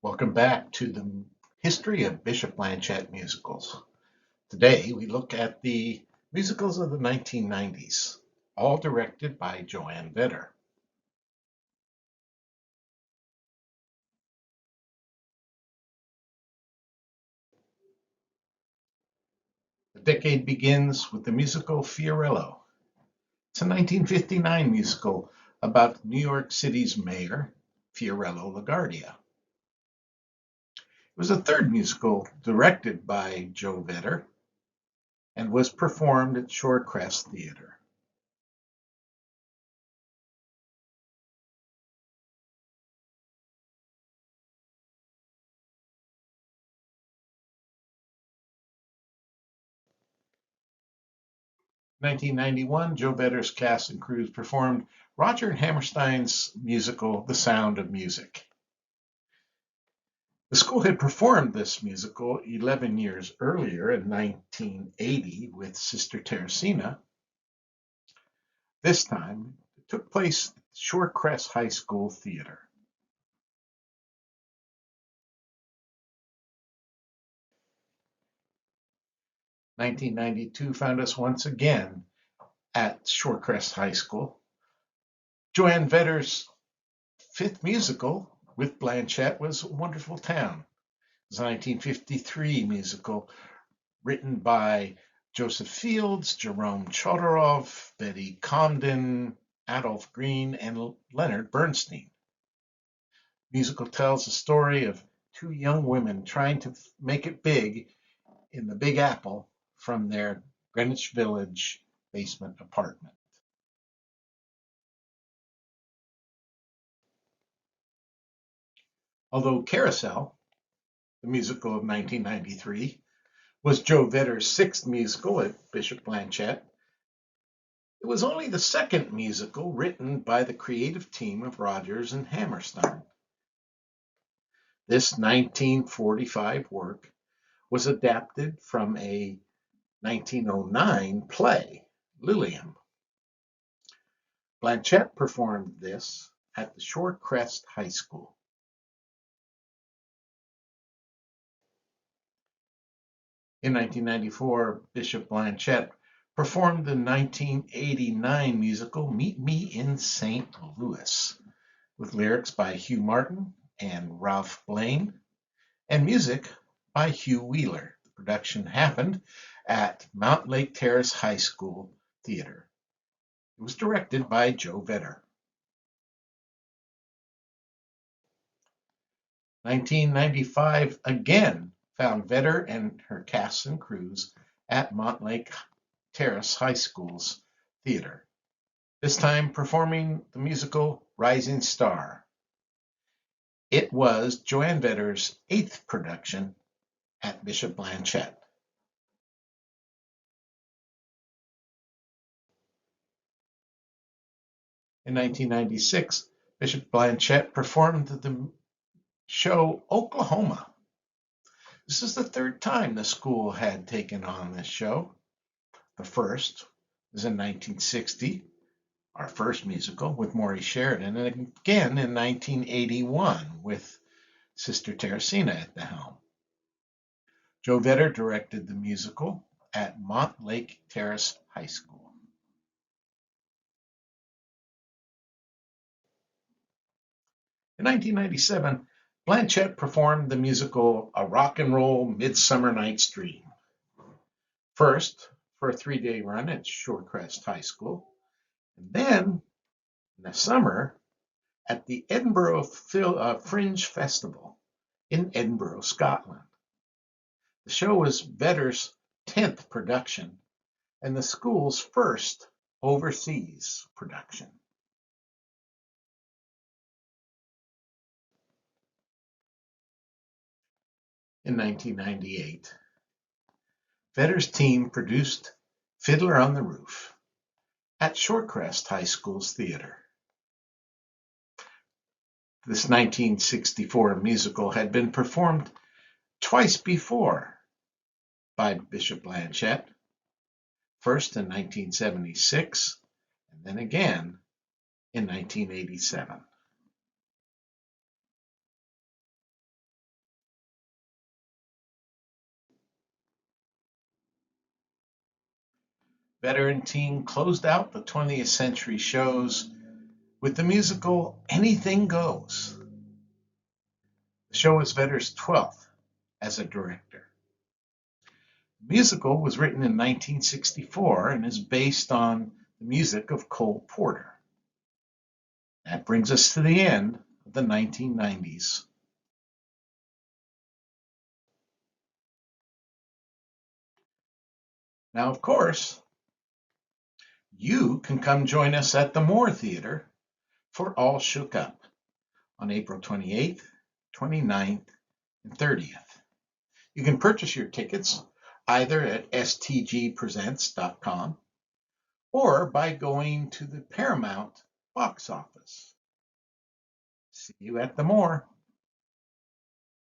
Welcome back to the history of Bishop Blanchett musicals. Today we look at the musicals of the 1990s, all directed by Joanne Vetter. The decade begins with the musical Fiorello. It's a 1959 musical about New York City's mayor, Fiorello LaGuardia. It was the third musical directed by Joe Vetter and was performed at Shorecrest Theater. 1991, Joe Vetter's cast and crews performed Roger and Hammerstein's musical The Sound of Music. The school had performed this musical 11 years earlier in 1980 with Sister Teresina. This time, it took place at Shorecrest High School Theater. "1992 found us once again at Shorecrest High School. Joanne Vetter's fifth musical with Blanchett was Wonderful Town. It was a 1953 musical written by Joseph Fields, Jerome Chodorov, Betty Comden, Adolph Green, and Leonard Bernstein. The musical tells the story of two young women trying to make it big in the Big Apple from their Greenwich Village basement apartment. Although Carousel, the musical of 1993, was Joe Vetter's sixth musical at Bishop Blanchett, it was only the second musical written by the creative team of Rodgers and Hammerstein. This 1945 work was adapted from a 1909 play, Lilium. Blanchett performed this at the Shorecrest High School. In 1994, Bishop Blanchett performed the 1989 musical Meet Me in St. Louis, with lyrics by Hugh Martin and Ralph Blaine, and music by Hugh Wheeler. The production happened at Montlake Terrace High School Theater. It was directed by Joe Vetter. 1995 again found Vetter and her cast and crews at Montlake Terrace High School's theater, this time performing the musical Rising Star. It was Joanne Vetter's eighth production at Bishop Blanchett. In 1996, Bishop Blanchett performed the show Oklahoma. This is the third time the school had taken on this show. The first was in 1960, our first musical with Maurice Sheridan, and again in 1981 with Sister Teresina at the helm. Joe Vetter directed the musical at Montlake Terrace High School. In 1997, Blanchett performed the musical A Rock and Roll Midsummer Night's Dream. First, for a 3-day run at Shorecrest High School, and then in the summer at the Edinburgh Fringe Festival in Edinburgh, Scotland. The show was Vetter's 10th production and the school's first overseas production. In 1998, Vetter's team produced Fiddler on the Roof at Shorecrest High School's theater. This 1964 musical had been performed twice before by Bishop Blanchett, first in 1976 and then again in 1987. Veteran team closed out the 20th century shows with the musical Anything Goes. The show was Vedder's 12th as a director. The musical was written in 1964 and is based on the music of Cole Porter. That brings us to the end of the 1990s. Now, of course, you can come join us at the Moore Theater for All Shook Up on April 28th, 29th, and 30th. You can purchase your tickets either at stgpresents.com or by going to the Paramount box office. See you at the Moore.